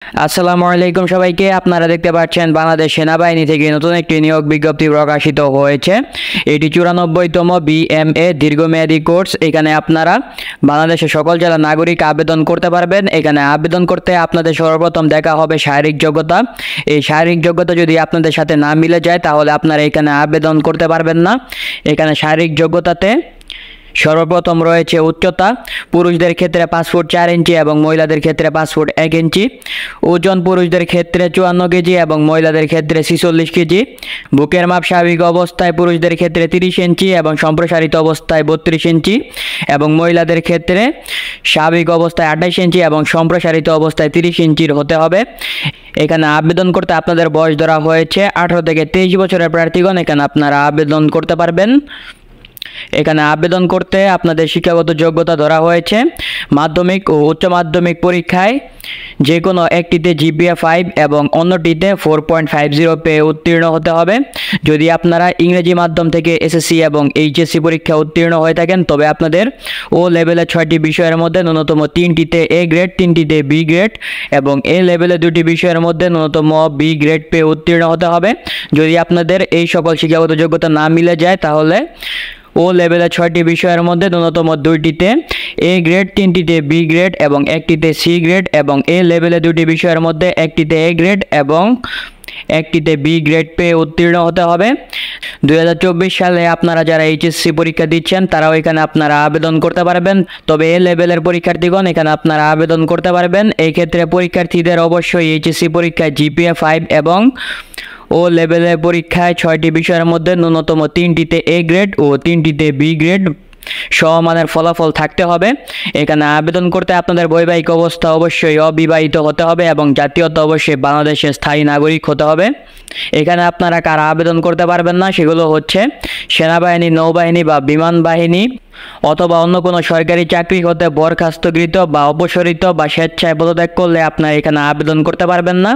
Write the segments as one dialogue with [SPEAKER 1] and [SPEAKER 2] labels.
[SPEAKER 1] আসসালামু আলাইকুম সবাইকে। আপনারা দেখতে পাচ্ছেন বাংলাদেশ সেনাবাহিনী থেকে নতুন একটি নিয়োগ বিজ্ঞপ্তি প্রকাশিত হয়েছে। এটি 94তম বিএমএ দীর্ঘমেয়াদী কোর্স। এখানে আপনারা বাংলাদেশের সকল জেলার নাগরিক আবেদন করতে পারবেন। এখানে আবেদন করতে আপনাদের সর্বপ্রথম দেখা হবে শারীরিক যোগ্যতা। এই শারীরিক যোগ্যতা যদি আপনাদের সাথে না মিলে যায় তাহলে আপনারা এখানে আবেদন করতে পারবেন না। এখানে শারীরিক যোগ্যতাতে সর্বপ্রথম রয়েছে উচ্চতা। পুরুষদের ক্ষেত্রে 5 ফুট 4 ইঞ্চি এবং মহিলাদের ক্ষেত্রে 5 ফুট 1 ইঞ্চি। ওজন পুরুষদের ক্ষেত্রে 54 কেজি এবং মহিলাদের ক্ষেত্রে 46 কেজি। বুকের মাপ স্বাভাবিক অবস্থায় পুরুষদের ক্ষেত্রে 30 ইঞ্চি এবং সম্প্রসারিত অবস্থায় 32 ইঞ্চি এবং মহিলাদের ক্ষেত্রে স্বাভাবিক অবস্থায় 28 ইঞ্চি এবং সম্প্রসারিত অবস্থায় 30 ইঞ্চির হতে হবে। এখানে আবেদন করতে আপনাদের বয়স ধরা হয়েছে 18 থেকে 23 বছরের প্রার্থীগণ এখানে আপনারা আবেদন করতে পারবেন। এখানে আবেদন করতে আপনাদের শিক্ষাগত যোগ্যতা ধরা হয়েছে মাধ্যমিক ও উচ্চ মাধ্যমিক পরীক্ষায় যে কোনো একটিতে জিপিএ 5 এবং অন্যটিতে 4.50 পেয়ে উত্তীর্ণ হতে হবে। যদি আপনারা ইংরেজি মাধ্যম থেকে এসএসসি এবং এইচএসসি পরীক্ষা উত্তীর্ণ হয়ে থাকেন তবে আপনাদের ও লেভেলে 6টি বিষয়ের মধ্যে ন্যূনতম 3টিতে এ গ্রেড, 3টিতে বি গ্রেড এবং এ লেভেলে 2টি বিষয়ের মধ্যে ন্যূনতম বি গ্রেড পেয়ে উত্তীর্ণ হতে হবে। যদি আপনাদের এই সকল শিক্ষাগত যোগ্যতা না মিলে যায় তাহলে ও লেভেলে 6টি বিষয়ের মধ্যে ন্যূনতম 2টিতে এ গ্রেড, 3টিতে বি গ্রেড এবং একটিতে সি গ্রেড এবং এ লেভেলে 2টি বিষয়ের মধ্যে একটিতে এ গ্রেড এবং একটিতে বি গ্রেড পেয়ে উত্তীর্ণ হতে হবে। 2024 সালে আপনারা যারা এইচএসসি পরীক্ষা দিচ্ছেন তারাও এখানে আপনারা আবেদন করতে পারবেন। তবে এ লেভেলের পরীক্ষার্থীগণ এখানে আপনারা আবেদন করতে পারবেন। এই ক্ষেত্রে পরীক্ষার্থীদের অবশ্যই এইচএসসি পরীক্ষায় জিপিএ 5 এবং ও লেভেলের পরীক্ষায় 6টি বিষয়ের মধ্যে ন্যূনতম 3টিতে এ গ্রেড ও 3টিতে বি গ্রেড সমমানের ফলাফল থাকতে হবে। এখানে আবেদন করতে আপনাদের বৈবাহিক অবস্থা অবশ্যই অবিবাহিত হতে হবে এবং জাতীয়তা অবশ্যই বাংলাদেশের স্থায়ী নাগরিক হতে হবে। এখানে আপনারা কারা আবেদন করতে পারবেন না সেগুলো হচ্ছে সেনাবাহিনী, নৌবাহিনী বা বিমান বাহিনী অথবা অন্য কোনো সরকারি চাকরি হতে বরখাস্তকৃত বা অপসারিত বা স্বেচ্ছায় পদত্যাগ করলে আপনারা এখানে আবেদন করতে পারবেন না।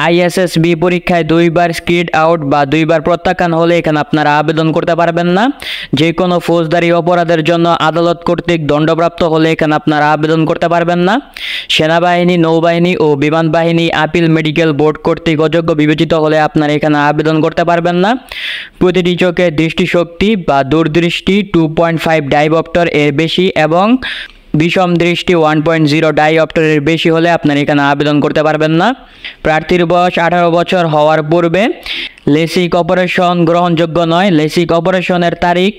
[SPEAKER 1] আইএসএসবি পরীক্ষায় 2বার স্কিড আউট বা 2বার প্রত্যাখ্যান হলে এখানে আপনারা আবেদন করতে পারবেন না। যে কোনো ফৌজদারি অপরাধের জন্য আদালত কর্তৃক দণ্ডপ্রাপ্ত হলে এখানে আপনারা আবেদন করতে পারবেন না। সেনাবাহিনী, নৌবাহিনী ও বিমান বাহিনী আপিল মেডিকেল বোর্ড কর্তৃক অযোগ্য বিবেচিত হলে আপনারা এখানে আবেদন করতে পারবেন না। প্রতিটি চোখে দৃষ্টিশক্তি বা দূরদৃষ্টি 2.5 ডাইওপ্টার এর বেশি এবং বিষম দৃষ্টি 1.0 ডাইওপ্টারের বেশি হলে আপনারা এখানে আবেদন করতে পারবেন না। প্রার্থীর বয়স 18 বছর হওয়ার পূর্বে লেসিক অপারেশন গ্রহণযোগ্য নয়। লেসিক অপারেশনের তারিখ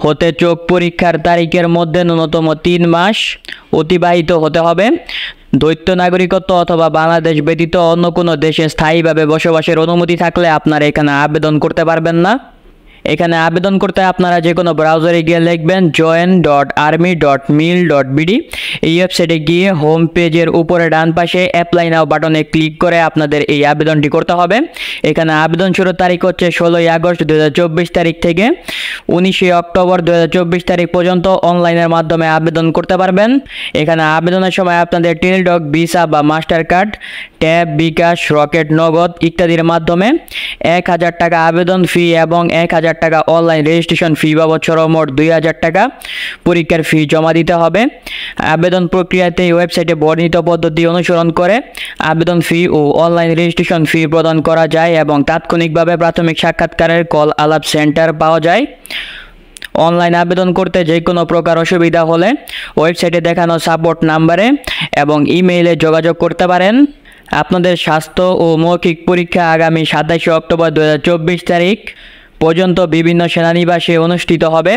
[SPEAKER 1] হতে চোখ পরীক্ষার তারিখের মধ্যে ন্যূনতম 3 মাস অতিবাহিত হতে হবে। দ্বৈত নাগরিকত্ব অথবা বাংলাদেশ ব্যতীত অন্য কোনো দেশে স্থায়ীভাবে বসবাসের অনুমতি থাকলে আপনারা এখানে আবেদন করতে পারবেন না। এখানে আবেদন করতে আপনারা যে কোনো ব্রাউজারে গিয়ে লিখবেন join.army.mil.bd। এই ওয়েবসাইটে গিয়ে হোম পেজের উপরে ডান পাশে অ্যাপ্লাই নাও বাটনে ক্লিক করে আপনাদের এই আবেদনটি করতে হবে। এখানে আবেদন শুরুর তারিখ হচ্ছে 16 আগস্ট 2024 তারিখ থেকে 19 অক্টোবর 2024 তারিখ পর্যন্ত অনলাইনের মাধ্যমে আবেদন করতে পারবেন। এখানে আবেদনের সময় আপনাদের টেলিটক, ভিসা বা মাস্টার কার্ড, ট্যাব, বিকাশ, রকেট, নগদ ইত্যাদির মাধ্যমে 1000 টাকা আবেদন ফি এবং 1000 টাকা অনলাইন রেজিস্ট্রেশন ফি বাবদ সর্বমোট 2000 টাকা পরীক্ষার ফি জমা দিতে হবে। আবেদন প্রক্রিয়াতে ওয়েবসাইটে বর্ণিত পদ্ধতি অনুসরণ করে আবেদন ফি ও অনলাইন রেজিস্ট্রেশন ফি প্রদান করা যায় এবং তাৎক্ষণিকভাবে প্রাথমিক সাক্ষাৎকারের কল আলাপ সেন্টার পাওয়া যায়। অনলাইন আবেদন করতে যে কোনো প্রকার অসুবিধা হলে ওয়েবসাইটে দেখানো সাপোর্ট নাম্বারে এবং ইমেইলে যোগাযোগ করতে পারেন। আপনাদের স্বাস্থ্য ও মৌখিক পরীক্ষা আগামী 27 অক্টোবর 2024 তারিখ পর্যন্ত বিভিন্ন সেনানিবাসে অনুষ্ঠিত হবে।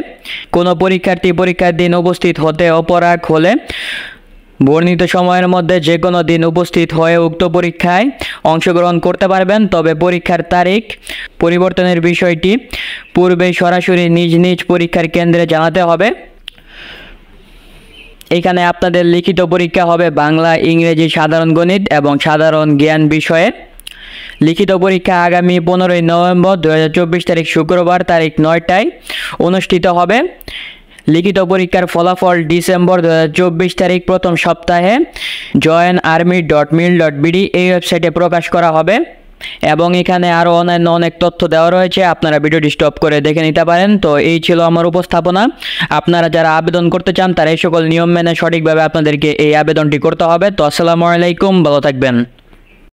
[SPEAKER 1] কোনো পরীক্ষার্থী পরীক্ষার দিন উপস্থিত হতে অপারগ হলে বর্ণিত সময়ের মধ্যে যে কোনো দিন উপস্থিত হয়ে উক্ত পরীক্ষায় অংশগ্রহণ করতে পারবেন। তবে পরীক্ষার তারিখ পরিবর্তনের বিষয়টি পূর্বেই সরাসরি নিজ নিজ পরীক্ষার কেন্দ্রে জানাতে হবে। এখানে আপনাদের লিখিত পরীক্ষা হবে বাংলা, ইংরেজি, সাধারণ গণিত এবং সাধারণ জ্ঞান বিষয়ে। লিখিত পরীক্ষা আগামী 15 নভেম্বর 2024 তারিখ শুক্রবার তারিখ 9টায় অনুষ্ঠিত হবে। লিখিত পরীক্ষার ফলাফল ডিসেম্বর 2024 তারিখ প্রথম সপ্তাহে joinarmy.mil.bd এই ওয়েবসাইটে প্রকাশ করা হবে। এবং এখানে আরও অন্যান্য অনেক তথ্য দেওয়া রয়েছে, আপনারা ভিডিওটি স্টপ করে দেখে নিতে পারেন। তো এই ছিল আমার উপস্থাপনা। আপনারা যারা আবেদন করতে চান তারা এই সকল নিয়ম মেনে সঠিকভাবে আপনাদেরকে এই আবেদনটি করতে হবে। তো আসসালামু আলাইকুম, ভালো থাকবেন।